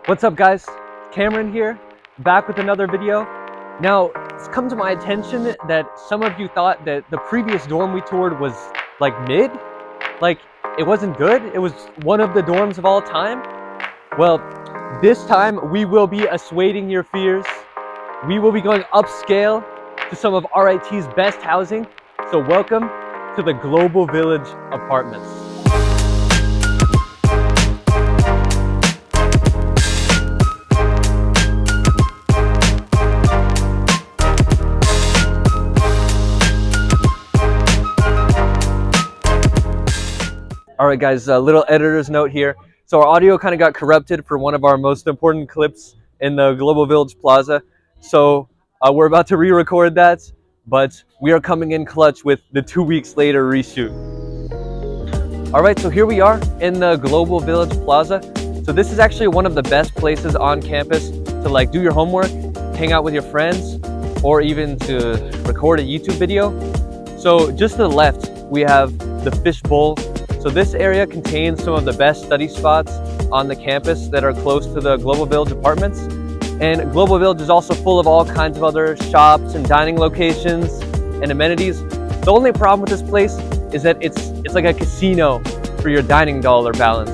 What's up guys, Cameron here, back with another video. Now, it's come to my attention that some of you thought that the previous dorm we toured was like mid, like it wasn't good, it was one of the dorms of all time. Well, this time we will be assuaging your fears. We will be going upscale to some of RIT's best housing. So welcome to the Global Village Apartments. All right guys, a little editor's note here. So our audio kind of got corrupted for one of our most important clips in the Global Village Plaza. So we're about to re-record that, but we are coming in clutch with the 2 weeks later reshoot. All right, so here we are in the Global Village Plaza. So this is actually one of the best places on campus to like do your homework, hang out with your friends, or even to record a YouTube video. So just to the left, we have the Fish Bowl. So this area contains some of the best study spots on the campus that are close to the Global Village Apartments. And Global Village is also full of all kinds of other shops and dining locations and amenities. The only problem with this place is that it's like a casino for your dining dollar balance.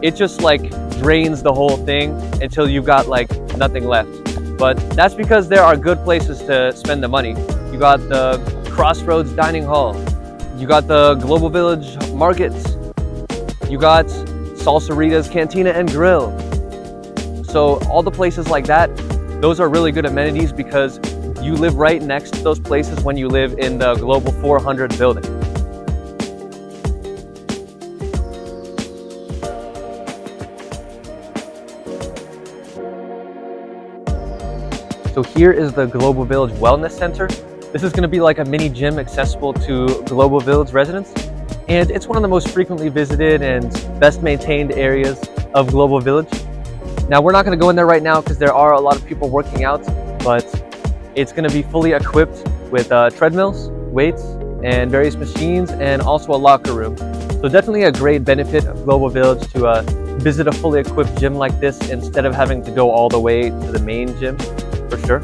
It just like drains the whole thing until you've got like nothing left. But that's because there are good places to spend the money. You got the Crossroads Dining Hall. You got the Global Village Market. You got Salsarita's Cantina and Grill. So all the places like that, those are really good amenities because you live right next to those places when you live in the Global 400 building. So here is the Global Village Wellness Center. This is going to be like a mini gym accessible to Global Village residents. And it's one of the most frequently visited and best maintained areas of Global Village. Now we're not going to go in there right now because there are a lot of people working out, but it's going to be fully equipped with treadmills, weights, and various machines, and also a locker room. So definitely a great benefit of Global Village to visit a fully equipped gym like this instead of having to go all the way to the main gym, for sure.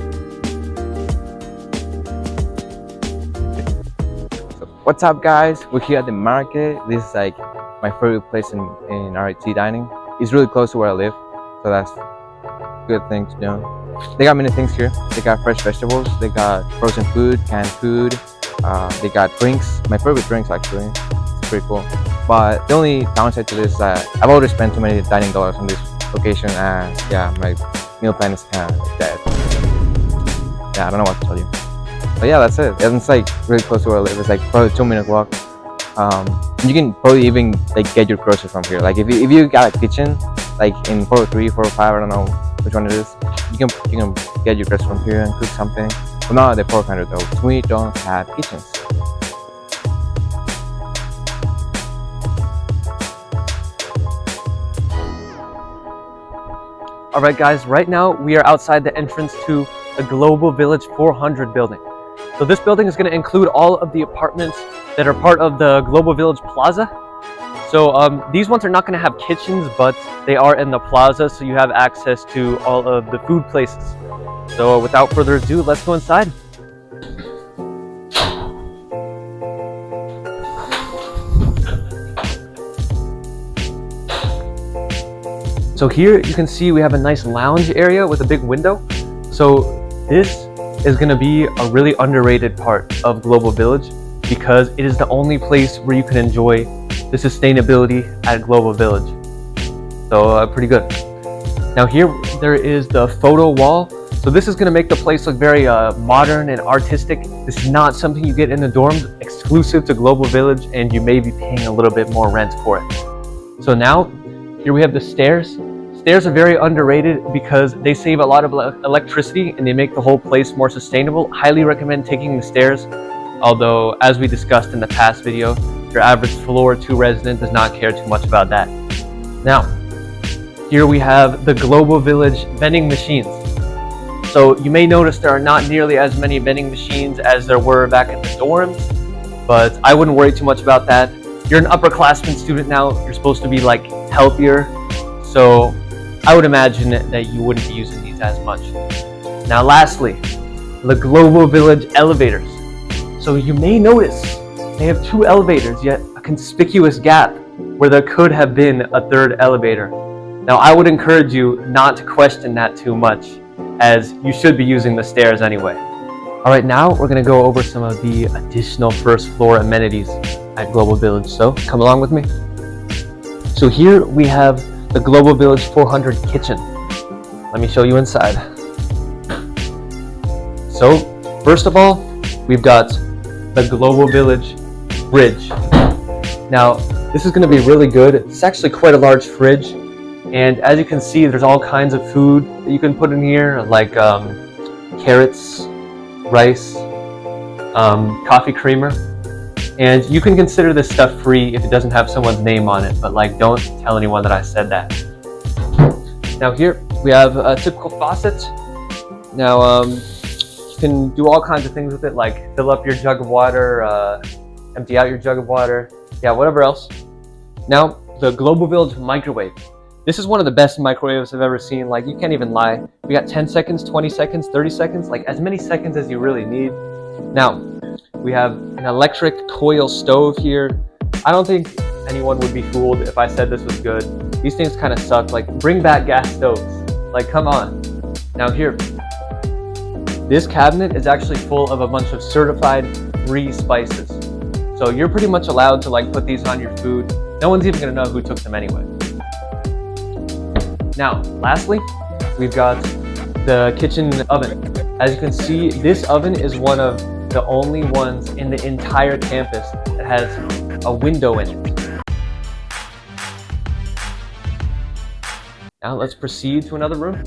What's up guys, we're here at the market. This is like my favorite place in RIT dining. It's really close to where I live, so that's a good thing to do. They got many things here. They got fresh vegetables, they got frozen food, canned food, they got drinks. My favorite drinks actually, it's pretty cool. But the only downside to this is that I've already spent too many dining dollars on this location, and yeah, my meal plan is kind of dead. Yeah, I don't know what to tell you. But yeah, that's it. And it's like really close to where I live. It's like probably a 2-minute walk. You can probably even like get your groceries from here. Like if you got a kitchen, like in 403, 405, I don't know which one it is, you can get your groceries from here and cook something. But not at the 400 though. We don't have kitchens. All right guys, right now we are outside the entrance to the Global Village 400 building. So this building is going to include all of the apartments that are part of the Global Village Plaza. So these ones are not going to have kitchens, but they are in the plaza, so you have access to all of the food places. So without further ado, let's go inside. So here you can see we have a nice lounge area with a big window. So this is going to be a really underrated part of Global Village because it is the only place where you can enjoy the sustainability at Global Village. So pretty good. Now here there is the photo wall. So this is going to make the place look very modern and artistic. This is not something you get in the dorms, exclusive to Global Village, and you may be paying a little bit more rent for it. So now here we have the stairs. Stairs are very underrated because they save a lot of electricity and they make the whole place more sustainable. Highly recommend taking the stairs, although as we discussed in the past video, your average floor 2 resident does not care too much about that. Now, here we have the Global Village vending machines. So you may notice there are not nearly as many vending machines as there were back in the dorms, but I wouldn't worry too much about that. You're an upperclassman student now, you're supposed to be like healthier. So I would imagine that you wouldn't be using these as much. Now lastly, the Global Village elevators. So you may notice they have 2 elevators, yet a conspicuous gap where there could have been a 3rd elevator. Now I would encourage you not to question that too much, as you should be using the stairs anyway. Alright, now we're going to go over some of the additional first floor amenities at Global Village, so come along with me. So here we have the Global Village 400 kitchen. Let me show you inside. So first of all, we've got the Global Village fridge. Now this is going to be really good. It's actually quite a large fridge, and as you can see, there's all kinds of food that you can put in here, like carrots, rice, coffee creamer, and you can consider this stuff free if it doesn't have someone's name on it, but like don't tell anyone that I said that. Now here we have a typical faucet. Now you can do all kinds of things with it, like fill up your jug of water, empty out your jug of water, yeah, whatever else. Now the Global Village microwave. This is one of the best microwaves I've ever seen. Like, you can't even lie. We got 10 seconds, 20 seconds, 30 seconds, like as many seconds as you really need. Now, we have an electric coil stove here. I don't think anyone would be fooled if I said this was good. These things kind of suck. Like, bring back gas stoves. Like, come on. Now here, this cabinet is actually full of a bunch of certified free spices. So you're pretty much allowed to like put these on your food. No one's even gonna know who took them anyway. Now, lastly, we've got the kitchen oven. As you can see, this oven is one of the only ones in the entire campus that has a window in it. Now let's proceed to another room.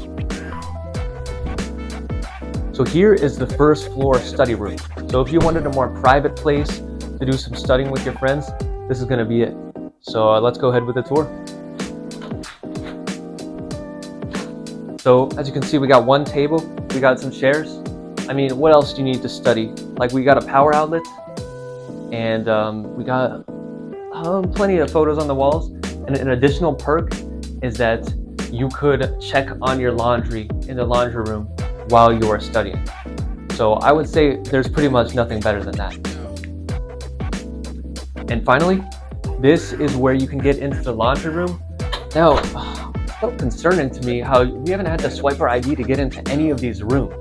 So here is the first floor study room. So if you wanted a more private place to do some studying with your friends, this is gonna be it. So let's go ahead with the tour. So as you can see, we got one table, we got some chairs. I mean, what else do you need to study? Like, we got a power outlet, and we got plenty of photos on the walls. And an additional perk is that you could check on your laundry in the laundry room while you are studying. So I would say there's pretty much nothing better than that. And finally, this is where you can get into the laundry room. Now, it's so concerning to me how we haven't had to swipe our ID to get into any of these rooms.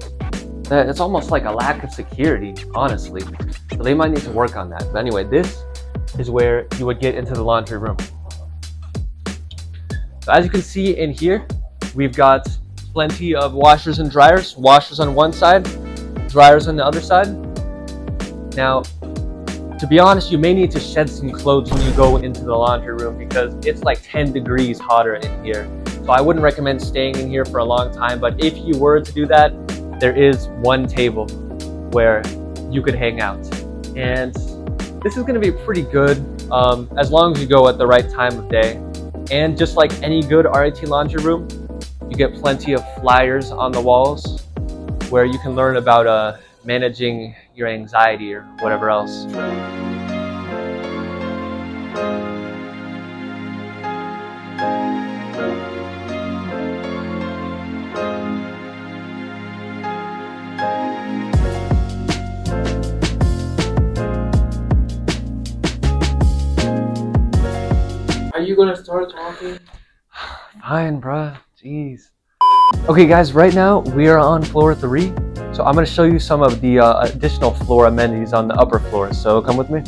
It's almost like a lack of security, honestly. So they might need to work on that. But anyway, this is where you would get into the laundry room. So as you can see in here, we've got plenty of washers and dryers. Washers on one side, dryers on the other side. Now, to be honest, you may need to shed some clothes when you go into the laundry room because it's like 10 degrees hotter in here. So I wouldn't recommend staying in here for a long time, but if you were to do that, there is one table where you could hang out. And this is gonna be pretty good as long as you go at the right time of day. And just like any good RIT laundry room, you get plenty of flyers on the walls where you can learn about managing your anxiety or whatever else. Are you gonna start talking? Fine, bruh. Jeez. Okay, guys, right now we are on floor 3. So I'm going to show you some of the additional floor amenities on the upper floor. So come with me.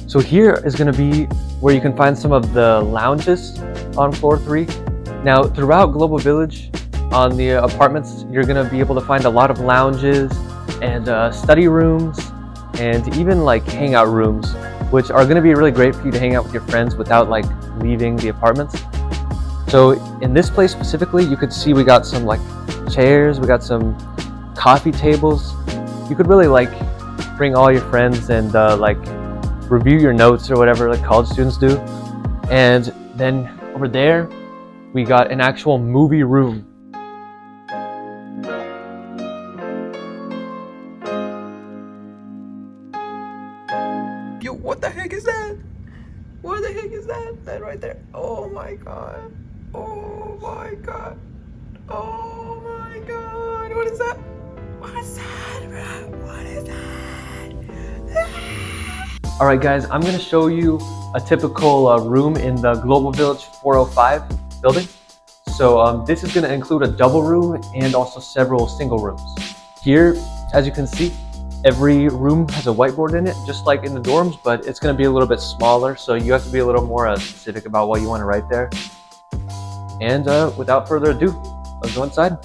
So here is going to be where you can find some of the lounges on floor 3. Now, throughout Global Village, on the apartments, you're going to be able to find a lot of lounges and study rooms and even like hangout rooms, which are going to be really great for you to hang out with your friends without like leaving the apartments. So in this place specifically, you could see we got some like chairs, we got some coffee tables. You could really like bring all your friends and like review your notes or whatever like college students do. And then over there, we got an actual movie room. Yo, what the heck is that? What the heck is that? That right there. Oh my god. Oh my god. Oh my god. What is that? What is that, bro? What is that? All right, guys, I'm gonna show you a typical room in the Global Village 405 building. So this is gonna include a double room and also several single rooms. Here, as you can see, every room has a whiteboard in it, just like in the dorms, but it's gonna be a little bit smaller, so you have to be a little more specific about what you wanna write there. And without further ado, let's go inside.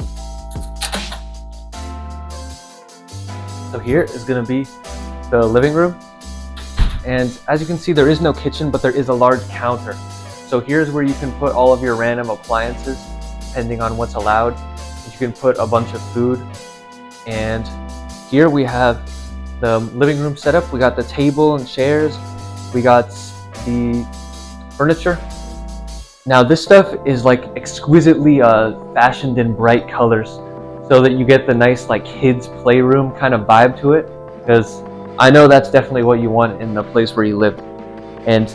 So here is gonna be the living room. And as you can see, there is no kitchen, but there is a large counter. So here's where you can put all of your random appliances, depending on what's allowed. You can put a bunch of food. And here we have the living room setup. We got the table and chairs. We got the furniture. Now this stuff is like exquisitely fashioned in bright colors so that you get the nice like kids playroom kind of vibe to it, because I know that's definitely what you want in the place where you live. And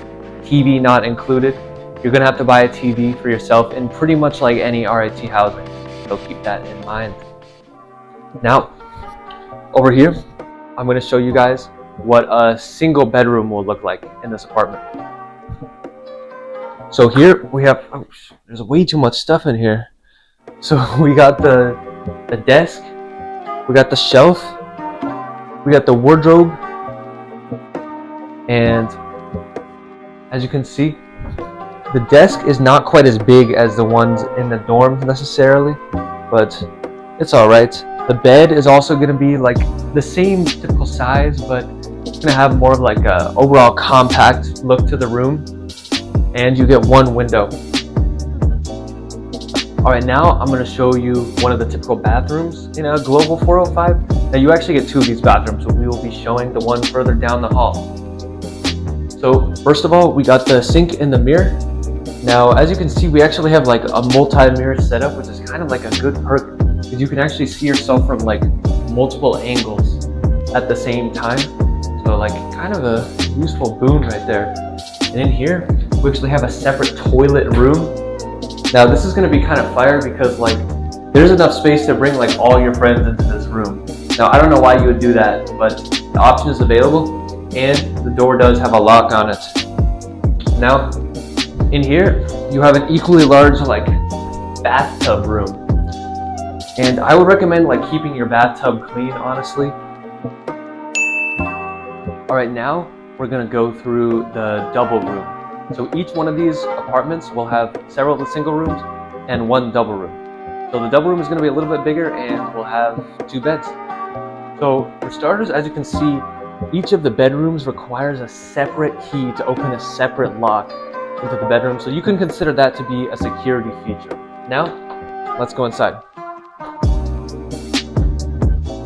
TV not included. You're gonna have to buy a TV for yourself in pretty much like any RIT housing. So keep that in mind. Now, over here, I'm gonna show you guys what a single bedroom will look like in this apartment. So here we have, oh, there's way too much stuff in here. So we got the desk, we got the shelf, we got the wardrobe, and as you can see, the desk is not quite as big as the ones in the dorms necessarily, but it's alright. The bed is also going to be like the same typical size, but it's going to have more of like a overall compact look to the room, and you get one window. Alright, now I'm going to show you one of the typical bathrooms in a Global 405. Now you actually get two of these bathrooms, so we will be showing the one further down the hall. So first of all, we got the sink and the mirror. Now as you can see, we actually have like a multi-mirror setup, which is kind of like a good perk, because you can actually see yourself from like multiple angles at the same time. So like kind of a useful boon right there. And in here, we actually have a separate toilet room. Now this is going to be kind of fire because like there's enough space to bring like all your friends into this room. Now I don't know why you would do that, but the option is available and the door does have a lock on it. Now in here you have an equally large like bathtub room. And I would recommend like keeping your bathtub clean, honestly. Alright, now we're going to go through the double room. So each one of these apartments will have several of the single rooms and one double room. So the double room is going to be a little bit bigger and we'll have two beds. So for starters, as you can see, each of the bedrooms requires a separate key to open a separate lock into the bedroom. So you can consider that to be a security feature. Now, let's go inside.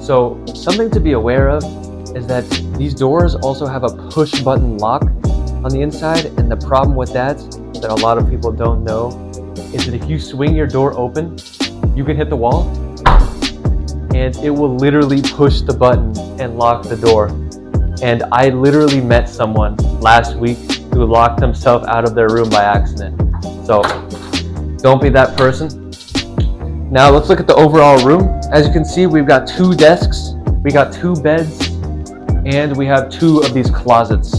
So something to be aware of is that these doors also have a push button lock on the inside, and the problem with that a lot of people don't know is that if you swing your door open, you can hit the wall and it will literally push the button and lock the door. And I literally met someone last week who locked himself out of their room by accident. So don't be that person. Now let's look at the overall room. As you can see, we've got two desks, we got two beds, and we have two of these closets.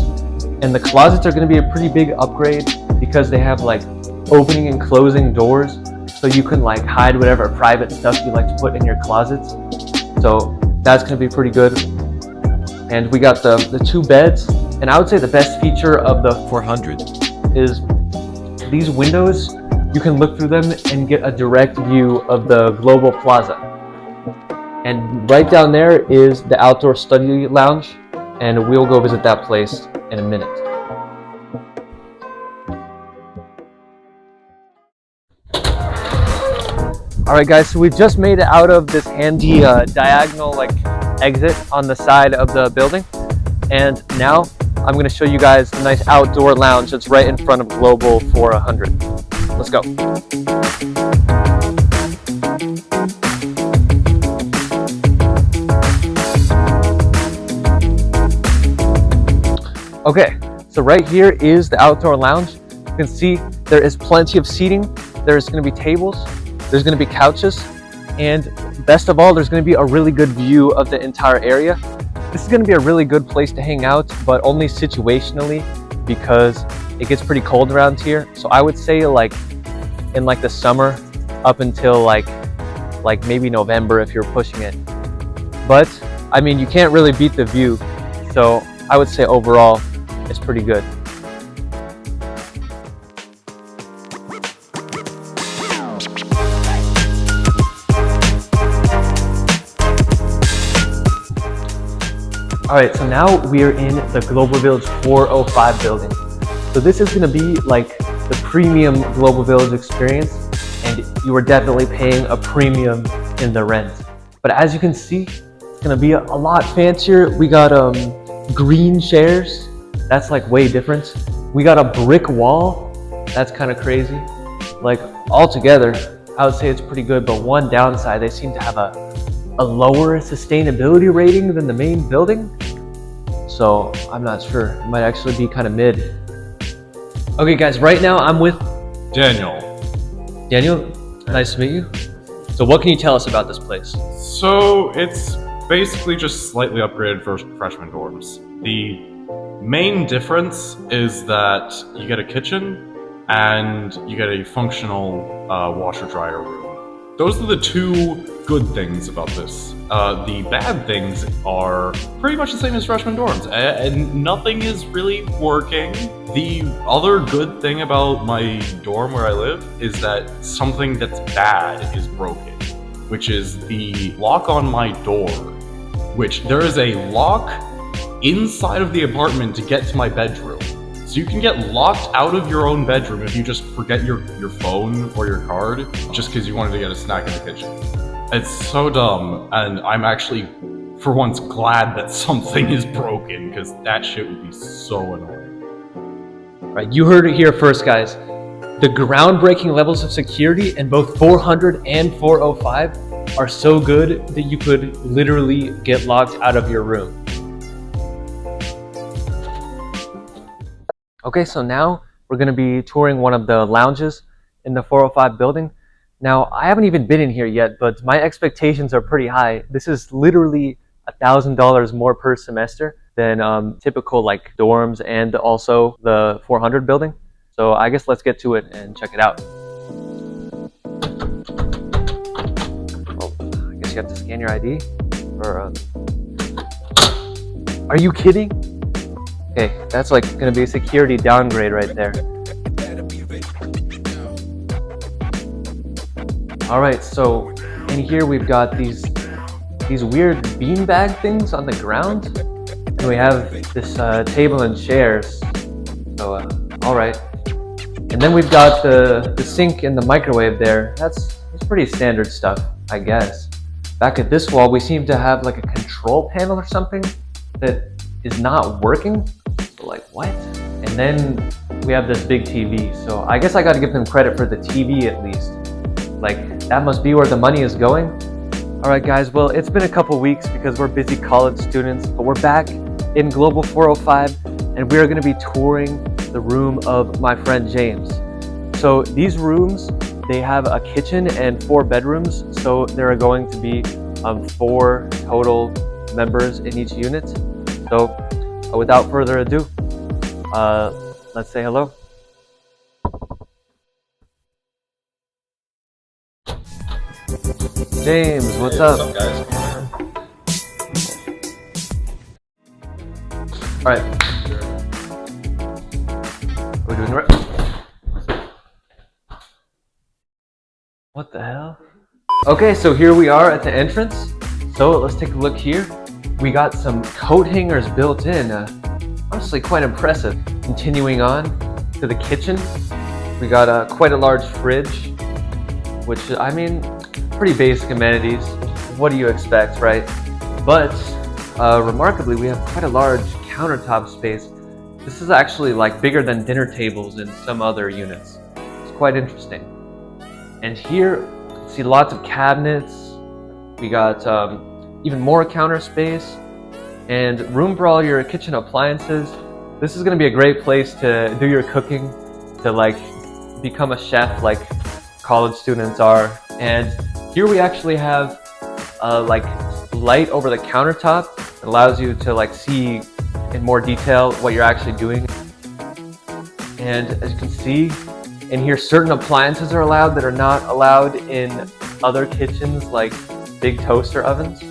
And the closets are going to be a pretty big upgrade because they have like opening and closing doors, so you can like hide whatever private stuff you like to put in your closets. So that's going to be pretty good. And we got the two beds, and I would say the best feature of the 400 is these windows. You can look through them and get a direct view of the Global Plaza. And right down there is the outdoor study lounge, and we'll go visit that place in a minute. Alright guys, so we just made it out of this handy diagonal like exit on the side of the building, and now I'm going to show you guys the nice outdoor lounge that's right in front of Global 400. Let's go. Okay, So right here is the outdoor lounge. You can see there is plenty of seating. There's going to be tables, there's going to be couches, and best of all, there's going to be a really good view of the entire area. This is going to be a really good place to hang out, but only situationally because it gets pretty cold around here. So I would say like in like the summer up until like maybe November if you're pushing it. But I mean, you can't really beat the view. So I would say overall, it's pretty good. All right, so now we are in the Global Village 405 building. So this is gonna be like the premium Global Village experience, and you are definitely paying a premium in the rent. But as you can see, it's gonna be a lot fancier. We got green chairs, that's like way different. We got a brick wall, that's kind of crazy. Like altogether, I would say it's pretty good, but one downside, they seem to have a lower sustainability rating than the main building. So I'm not sure, it might actually be kind of mid. Okay guys, right now I'm with Daniel. Daniel, nice to meet you. So what can you tell us about this place? So it's basically just slightly upgraded for freshman dorms. The main difference is that you get a kitchen and you get a functional washer dryer room. Those are the two good things about this. The bad things are pretty much the same as freshman dorms, and nothing is really working. The other good thing about my dorm where I live is that something that's bad is broken, which is the lock on my door, which there is a lock inside of the apartment to get to my bedroom. So you can get locked out of your own bedroom if you just forget your phone or your card just because you wanted to get a snack in the kitchen. It's so dumb, and I'm actually, for once, glad that something is broken because that shit would be so annoying. Right, you heard it here first, guys. The groundbreaking levels of security in both 400 and 405 are so good that you could literally get locked out of your room. Okay, so now we're going to be touring one of the lounges in the 405 building. Now, I haven't even been in here yet, but my expectations are pretty high. This is literally $1,000 more per semester than typical like dorms and also the 400 building. So I guess let's get to it and check it out. Oh, I guess you have to scan your ID. Or, are you kidding? Okay, that's like gonna be a security downgrade right there. All right, so in here we've got these weird beanbag things on the ground, and we have this table and chairs. So, all right. And then we've got the sink and the microwave there. That's pretty standard stuff, I guess. Back at this wall, we seem to have like a control panel or something that is not working. So like, what? And then we have this big TV. So I guess I gotta give them credit for the TV at least. Like, that must be where the money is going. All right, guys, well, it's been a couple weeks because we're busy college students, but we're back in Global 405, and we are gonna be touring the room of my friend James. So these rooms, they have a kitchen and 4 bedrooms, so there are going to be 4 total members in each unit. So without further ado, let's say hello. James, what's up? What's up, guys? All right. We're doing it right. What the hell? Okay, so here we are at the entrance. So let's take a look here. We got some coat hangers built in. Honestly, quite impressive. Continuing on to the kitchen, we got quite a large fridge, which, I mean, pretty basic amenities. What do you expect, right? But remarkably, we have quite a large countertop space. This is actually like bigger than dinner tables in some other units. It's quite interesting. And here, you see lots of cabinets. We got even more counter space and room for all your kitchen appliances. this is going to be a great place to do your cooking, to like become a chef like college students are. And here we actually have like light over the countertop. It allows you to like see in more detail what you're actually doing. And as you can see in here, certain appliances are allowed that are not allowed in other kitchens, like big toaster ovens.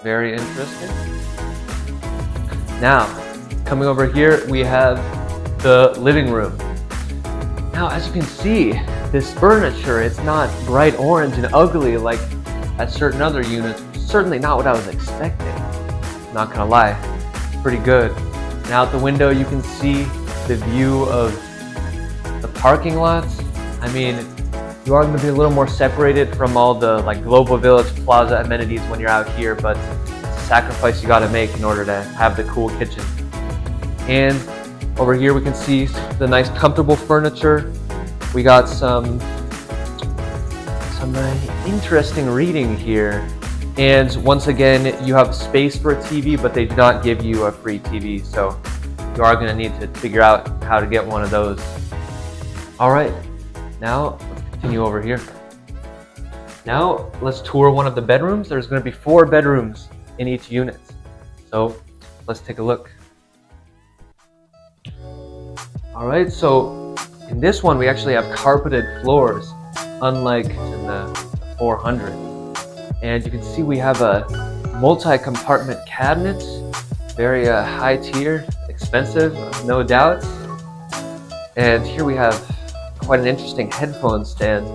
Very interesting. Now, coming over here, we have the living room. Now, as you can see, this furniture, it's not bright orange and ugly like at certain other units. Certainly not what I was expecting. Not gonna lie, pretty good. And out the window, you can see the view of the parking lots. I mean, you are gonna be a little more separated from all the like Global Village Plaza amenities when you're out here, but it's a sacrifice you gotta make in order to have the cool kitchen. And over here we can see the nice comfortable furniture. We got some interesting reading here. And once again, you have space for a TV, but they do not give you a free TV. So you are gonna need to figure out how to get one of those. All right, now let's continue over here. Now let's tour one of the bedrooms. There's gonna be 4 bedrooms in each unit. So let's take a look. All right, so in this one, we actually have carpeted floors, unlike in the 400. And you can see we have a multi-compartment cabinet, very high tier, expensive, no doubt. And here we have quite an interesting headphone stand.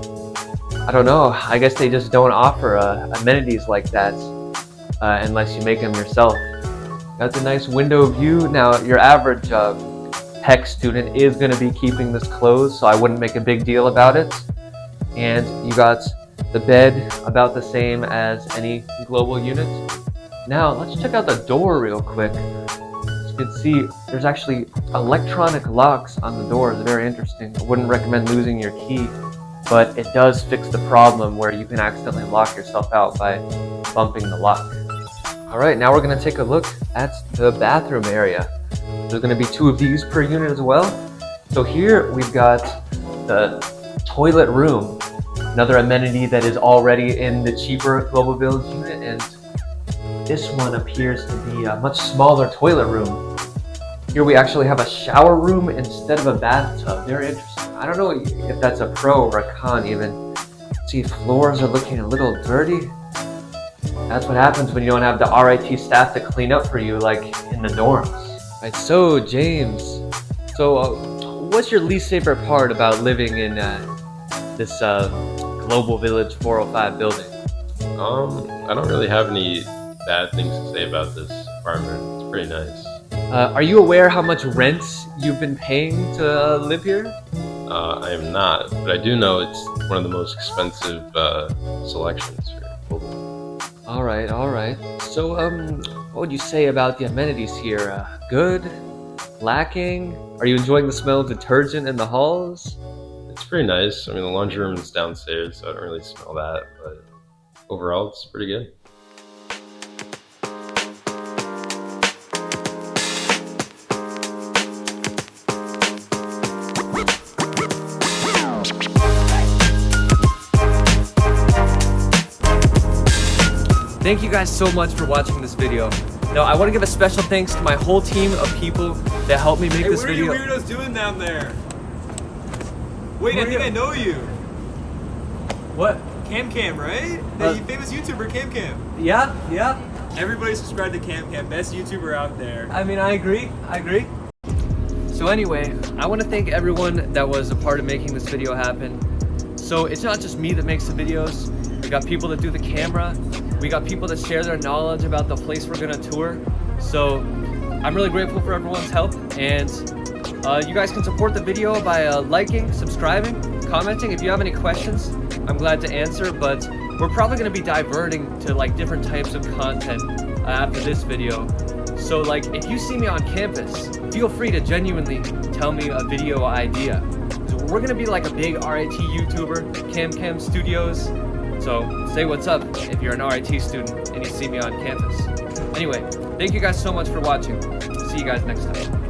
I don't know, I guess they just don't offer amenities like that unless you make them yourself. Got the nice window view. Now, your average tech student is going to be keeping this closed, so I wouldn't make a big deal about it. And you got the bed about the same as any global unit. Now, let's check out the door real quick. As you can see, there's actually electronic locks on the doors. Very interesting. I wouldn't recommend losing your key, but it does fix the problem where you can accidentally lock yourself out by bumping the lock. All right, now we're going to take a look at the bathroom area. There's going to be 2 of these per unit as well. So here we've got the toilet room, another amenity that is already in the cheaper Global Village unit, and this one appears to be a much smaller toilet room. Here we actually have a shower room instead of a bathtub. Very interesting. I don't know if that's a pro or a con even. See, floors are looking a little dirty. That's what happens when you don't have the RIT staff to clean up for you like in the dorms. Right, so James, what's your least favorite part about living in this Global Village 405 building? I don't really have any bad things to say about this apartment. It's pretty nice. Are you aware how much rent you've been paying to live here? I am not, but I do know it's one of the most expensive selections for Global. All right. So, what would you say about the amenities here? Good? Lacking? Are you enjoying the smell of detergent in the halls? It's pretty nice. I mean, the laundry room is downstairs, so I don't really smell that, but overall, it's pretty good. Thank you guys so much for watching this video. Now, I want to give a special thanks to my whole team of people that helped me make this video. What are you weirdos doing down there? Wait, I think I know you. What? Cam, right? The famous YouTuber Cam. Yeah. Everybody subscribe to Cam, best YouTuber out there. I mean, I agree. So anyway, I want to thank everyone that was a part of making this video happen. So it's not just me that makes the videos. We got people that do the camera. We got people that share their knowledge about the place we're gonna tour. So I'm really grateful for everyone's help, and you guys can support the video by liking, subscribing, commenting. If you have any questions, I'm glad to answer, but we're probably gonna be diverting to like different types of content after this video. So like, if you see me on campus, feel free to genuinely tell me a video idea. So we're gonna be like a big RIT YouTuber, Cam Studios. So say what's up if you're an RIT student and you see me on campus. Anyway, thank you guys so much for watching. See you guys next time.